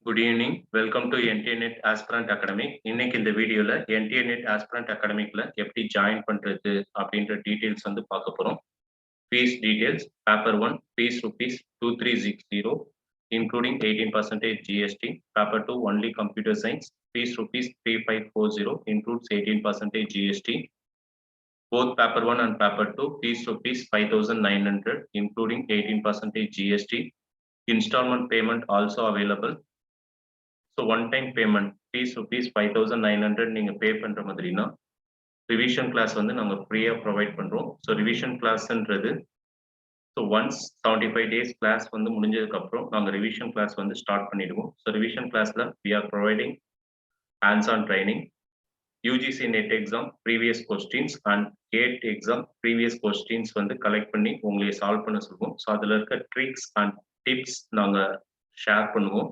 Good evening. Welcome to NTA NET Aspirant Academy. இன்னைக்கு இந்த வீடியோல NTA NET Aspirant Academyல எப்படி ஜாயின் பண்றது அப்படின்ற டீடைல்ஸ் வந்து பார்க்க போறோம். Fees details. Paper 1 fees rupees 2360 including 18% GST. Paper 2 only computer science fees rupees 3540 includes 18% GST. Both paper 1 and paper 2 fees rupees 5900 including 18% GST. Installment payment also available. So one-time payment fees rupees 5900 நீங்க pay பண்ற மாதிரினா revision class வந்து நாங்க ஃப்ரீயா provide பண்றோம். So revision classன்றது so once 75 days class வந்து முடிஞ்சதுக்கு அப்புறம் நாங்க revision class வந்து ஸ்டார்ட் பண்ணிடுவோம். So revision classல we are providing hands-on training, UGC NET exam previous questions and GATE exam previous questions வந்து கலெக்ட் பண்ணி உங்களை சால்வ் பண்ண சொல்லுவோம். So அதுல இருக்க ட்ரிக்ஸ் அண்ட் டிப்ஸ் நாங்க ஷேர் பண்ணுவோம்.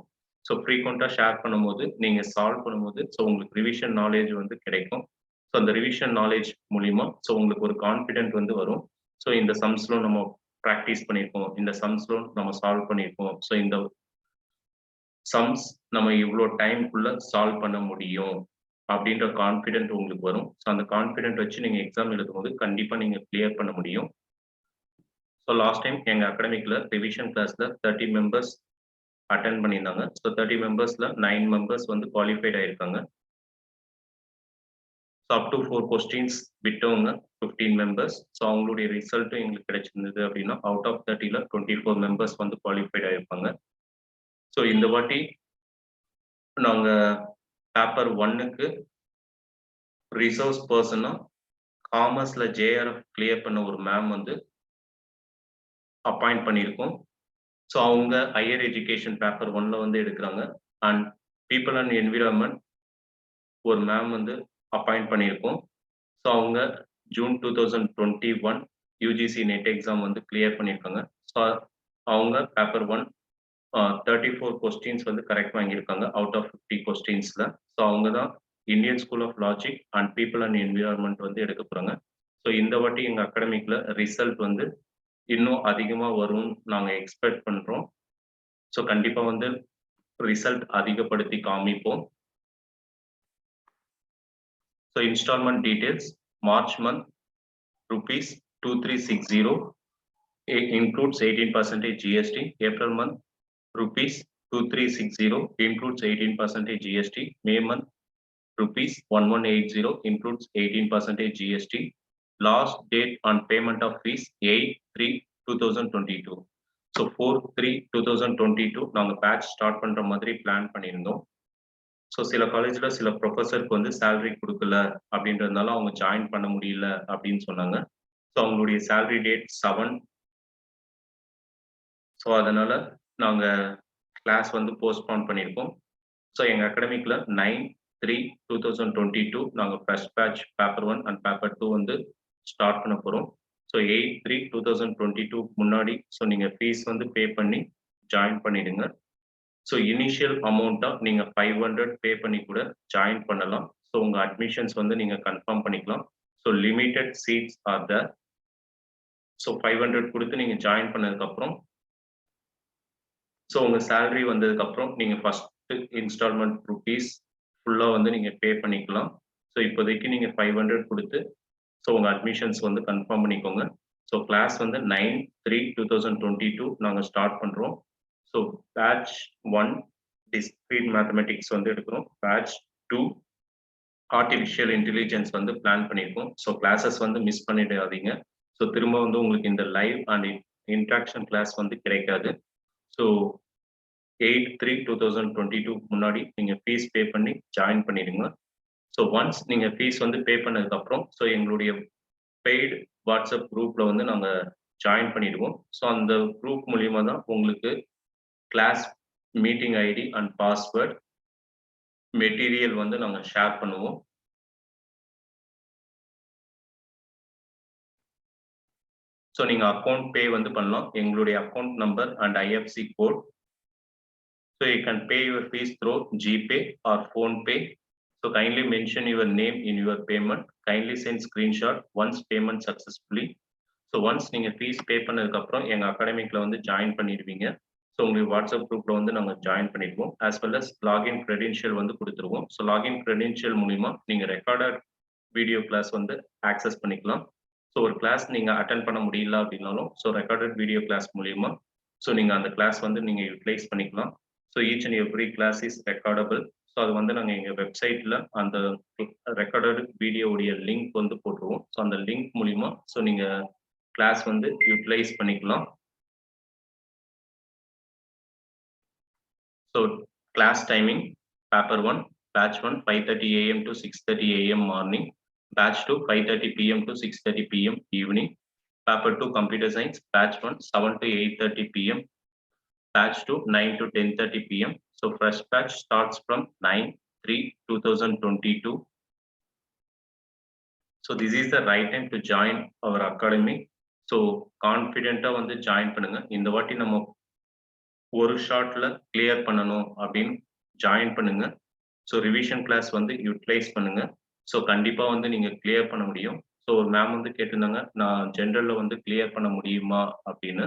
ஸோ ஃப்ரீக்வெண்ட்டாக ஷேர் பண்ணும்போது நீங்கள் சால்வ் பண்ணும்போது ஸோ உங்களுக்கு ரிவிஷன் நாலேஜ் வந்து கிடைக்கும். ஸோ அந்த ரிவிஷன் நாலேஜ் மூலிமா ஸோ உங்களுக்கு ஒரு கான்ஃபிடென்ட் வந்து வரும். ஸோ இந்த சம்ஸ்லும் நம்ம ப்ராக்டிஸ் பண்ணியிருக்கோம், இந்த சம்ஸ்லும் நம்ம சால்வ் பண்ணியிருக்கோம், ஸோ இந்த சம்ஸ் நம்ம இவ்வளோ டைம்குள்ளே சால்வ் பண்ண முடியும் அப்படின்ற கான்ஃபிடென்ட் உங்களுக்கு வரும். ஸோ அந்த கான்ஃபிடென்ட் வச்சு நீங்கள் எக்ஸாம் எழுதும்போது கண்டிப்பாக நீங்கள் கிளியர் பண்ண முடியும். ஸோ லாஸ்ட் டைம் எங்கள் அகாடமிக்கில் ரிவிஷன் கிளாஸில் 30 மெம்பர்ஸ் அட்டென்ட் பண்ணியிருந்தாங்க. ஸோ 30 மெம்பர்ஸ்ல 9 மெம்பர்ஸ் வந்து குவாலிஃபைட் ஆயிருக்காங்க. ஸோ அப் டு 4 கொஸ்டின்ஸ் விட்டவங்க 15 மெம்பர்ஸ். ஸோ அவங்களுடைய ரிசல்ட்டும் எங்களுக்கு கிடைச்சிருந்தது அப்படின்னா அவுட் ஆஃப் 30ல 24 மெம்பர்ஸ் வந்து குவாலிஃபைட் ஆயிருப்பாங்க. ஸோ இந்த வாட்டி நாங்கள் பேப்பர் 1க்கு ரிசோர்ஸ் பர்சனா காமர்ஸ்ல JRF கிளியர் பண்ண ஒரு மேம் வந்து அப்பாயிண்ட் பண்ணியிருக்கோம். ஸோ அவங்க ஹையர் எஜுகேஷன் பேப்பர் 1ல வந்து எடுக்கிறாங்க. அண்ட் பீப்புள் அண்ட் என்விரான்மெண்ட் ஒரு மேம் வந்து அப்பாயிண்ட் பண்ணியிருக்கோம். ஸோ அவங்க ஜூன் 2021 UGC NET எக்ஸாம் வந்து கிளியர் பண்ணியிருக்காங்க. ஸோ அவங்க பேப்பர் 1 34 கொஸ்டின்ஸ் வந்து கரெக்ட் வாங்கியிருக்காங்க அவுட் ஆஃப் 50 கொஸ்டின்ஸில். ஸோ அவங்க தான் Indian school of logic and people and environment வந்து எடுக்க போகிறாங்க. ஸோ இந்த வாட்டி எங்கள் அகாடமிக்கில் ரிசல்ட் வந்து இன்னும் அதிகமாக வரும்னு நாங்கள் எக்ஸ்பெக்ட் பண்ணுறோம். ஸோ கண்டிப்பாக வந்து ரிசல்ட் அதிகப்படுத்தி காமிப்போம். So instalment details March month rupees 2360 includes 18% GST. April month rupees 2360 includes 18% GST. May month rupees 1180 includes 18% GST. Last date on payment of fees 8/3/2022. So 4/3/2022 நாங்கள் பேட்ச் ஸ்டார்ட் பண்ணுற மாதிரி பிளான் பண்ணியிருந்தோம். So சில காலேஜில் சில ப்ரொஃபஸருக்கு வந்து சேலரி கொடுக்கல அப்படின்றதுனால அவங்க ஜாயின் பண்ண முடியல அப்படின்னு சொன்னாங்க. ஸோ அவங்களுடைய சேலரி டேட் 7. ஸோ அதனால் நாங்கள் கிளாஸ் வந்து போஸ்ட்போன் பண்ணியிருக்கோம். ஸோ எங்கள் அகாடமிக்கில் 9/3/2022 நாங்கள் first batch paper 1 and paper 2 வந்து ஸ்டார்ட் பண்ண போகிறோம். ஸோ 8/3/2022 முன்னாடி ஸோ நீங்கள் ஃபீஸ் வந்து பே பண்ணி ஜாயின் பண்ணிடுங்க. ஸோ இனிஷியல் அமௌண்ட்டாக நீங்கள் 500 பே பண்ணி கூட ஜாயின் பண்ணலாம். ஸோ உங்கள் அட்மிஷன்ஸ் வந்து நீங்கள் கன்ஃபார்ம் பண்ணிக்கலாம். So limited seats are there. So 500 கொடுத்து நீங்கள் ஜாயின் பண்ணதுக்கப்புறம் ஸோ உங்கள் சேலரி வந்ததுக்கப்புறம் நீங்கள் ஃபஸ்ட்டு இன்ஸ்டால்மெண்ட் ருபீஸ் ஃபுல்லாக வந்து நீங்கள் பே பண்ணிக்கலாம். ஸோ இப்போதைக்கு நீங்கள் 500 கொடுத்து ஸோ உங்கள் அட்மிஷன்ஸ் வந்து கன்ஃபார்ம் பண்ணிக்கோங்க. ஸோ கிளாஸ் வந்து 9/3/2022 நாங்கள் ஸ்டார்ட் பண்ணுறோம். ஸோ பேட்ச் 1 டிஸ்கிரீட் மேத்தமெட்டிக்ஸ் வந்து எடுக்கிறோம். பேட்ச் 2 ஆர்டிஃபிஷியல் இன்டெலிஜென்ஸ் வந்து பிளான் பண்ணியிருக்கோம். ஸோ கிளாஸஸ் வந்து மிஸ் பண்ணிடாதீங்க. ஸோ திரும்ப வந்து உங்களுக்கு இந்த லைவ் அண்ட் இன்ட்ராக்ஷன் கிளாஸ் வந்து கிடைக்காது. ஸோ 8/3/2022 முன்னாடி நீங்கள் ஃபீஸ் பே பண்ணி ஜாயின் பண்ணிடுங்க. ஸோ ஒன்ஸ் நீங்கள் ஃபீஸ் வந்து பே பண்ணதுக்கப்புறம் ஸோ எங்களுடைய பெய்டு வாட்ஸ்அப் குரூப்பில் வந்து நாங்கள் ஜாயின் பண்ணிடுவோம். ஸோ அந்த குரூப் மூலிமா தான் உங்களுக்கு class meeting ID and password material வந்து நாங்கள் ஷேர் பண்ணுவோம். ஸோ நீங்கள் அக்கௌண்ட் பே வந்து பண்ணலாம். எங்களுடைய account number and IFSC code. So you can pay your fees through GPay or PhonePe. So kindly mention your name in your payment. Kindly send screenshot once payment successfully. So once நீங்க fees pay பண்ணதுக்கு அப்புறம் எங்க அகாடமிக்ல வந்து join பண்ணிடுவீங்க. So உங்களுக்கு WhatsApp குரூப்ல வந்து நாங்கள் ஜாயின் பண்ணிடுவோம். As well as login credential வந்து கொடுத்துருவோம். ஸோ லாகின் கிரெடென்ஷியல் மூலிமா நீங்கள் ரெக்கார்டட் வீடியோ கிளாஸ் வந்து ஆக்சஸ் பண்ணிக்கலாம். ஸோ ஒரு கிளாஸ் நீங்கள் அட்டன் பண்ண முடியல அப்படின்னாலும் ஸோ ரெக்கார்டட் வீடியோ கிளாஸ் மூலிமா ஸோ நீங்கள் அந்த கிளாஸ் வந்து நீங்கள் யூட்டிலைஸ் பண்ணிக்கலாம். So each and every class is recordable. So அது வந்து நாங்கள் எங்கள் வெப்சைட்டில் அந்த ரெக்கார்டட் வீடியோவுடைய லிங்க் வந்து போட்டுருவோம். ஸோ அந்த லிங்க் மூலிமா ஸோ நீங்கள் கிளாஸ் வந்து யூட்டிலைஸ் பண்ணிக்கலாம். So class timing paper 1 batch 1 5:30 AM to 6:30 AM morning, batch 2 5:30 PM to 6:30 PM evening, paper 2 computer science batch 1 7 to 8:30 PM, batch 2 9 to 10:30 PM. So fresh batch starts from 9/3/2022. So this is the right time to join our academy. So confident வந்து join பண்ணுங்க. இந்த வாட்டி நம்ம ஒரு ஷாட்ல clear பண்ணணும் அப்படின்னு join பண்ணுங்க. So revision class வந்து யூட்டிலைஸ் பண்ணுங்க. ஸோ கண்டிப்பா வந்து நீங்க கிளியர் பண்ண முடியும். ஸோ ஒரு மேம் வந்து கேட்டிருந்தாங்க, நான் ஜென்ரல்ல வந்து கிளியர் பண்ண முடியுமா அப்படின்னு.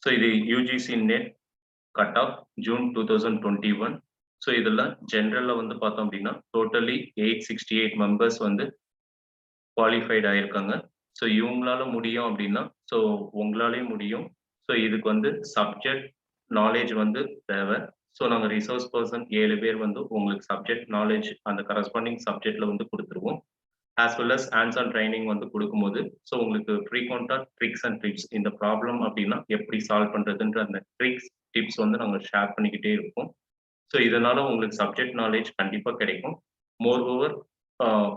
ஸோ இது UGC NET cut off June 2021. So இதுல ஜென்ரல்ல வந்து பார்த்தோம் அப்படின்னா டோட்டலி 868 மெம்பர்ஸ் வந்து குவாலிஃபைட் ஆயிருக்காங்க. ஸோ இவங்களால முடியும் அப்படின்னா ஸோ உங்களாலேயும் முடியும். ஸோ இதுக்கு வந்து சப்ஜெக்ட் நாலேஜ் வந்து தேவை. ஸோ நாங்கள் ரிசோர்ஸ் பர்சன் 7 பேர் வந்து உங்களுக்கு சப்ஜெக்ட் நாலேஜ் அந்த கரஸ்பாண்டிங் சப்ஜெக்ட்ல வந்து கொடுத்துருவோம். As well as hands on training வந்து கொடுக்கும்போது ஸோ உங்களுக்கு ஃப்ரீக்வெண்ட்டாக ட்ரிக்ஸ் அண்ட் டிப்ஸ் இந்த ப்ராப்ளம் அப்படின்னா எப்படி சால்வ் பண்ணுறதுன்ற அந்த ட்ரிக்ஸ் டிப்ஸ் வந்து நாங்கள் ஷேர் பண்ணிக்கிட்டே இருப்போம். ஸோ இதனால உங்களுக்கு சப்ஜெக்ட் நாலேஜ் கண்டிப்பாக கிடைக்கும். மோர் ஓவர்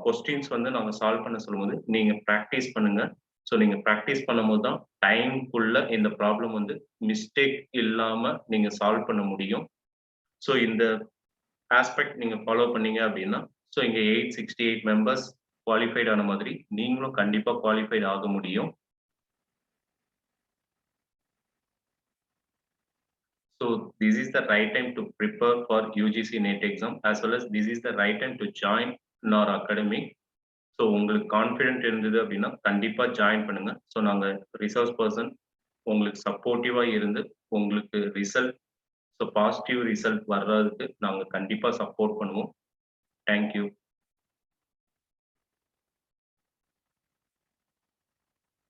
கொஸ்டின்ஸ் வந்து நாங்கள் சால்வ் பண்ண சொல்லும்போது நீங்கள் ப்ராக்டிஸ் பண்ணுங்க. ஸோ நீங்கள் ப்ராக்டிஸ் பண்ணும்போது தான் டைம்குள்ள இந்த ப்ராப்ளம் வந்து மிஸ்டேக் இல்லாமல் நீங்கள் சால்வ் பண்ண முடியும். ஸோ இந்த ஆஸ்பெக்ட் நீங்கள் ஃபாலோ பண்ணீங்க அப்படின்னா ஸோ இங்கே 868 மெம்பர்ஸ் குவாலிஃபைட் ஆன மாதிரி நீங்களும் கண்டிப்பாக குவாலிஃபைட் ஆக முடியும். So this is the right time to prepare for UGC NET exam as well as this is the right time to join in our academy. So உங்களுக்கு கான்ஃபிடென்ட் இருந்தது அப்படின்னா கண்டிப்பாக ஜாயின் பண்ணுங்க. ஸோ நாங்கள் ரிசோர்ஸ் பர்சன் உங்களுக்கு சப்போர்ட்டிவாக இருந்து உங்களுக்கு ரிசல்ட் ஸோ பாசிட்டிவ் ரிசல்ட் வர்றதுக்கு நாங்கள் கண்டிப்பாக சப்போர்ட் பண்ணுவோம். தேங்க்யூ.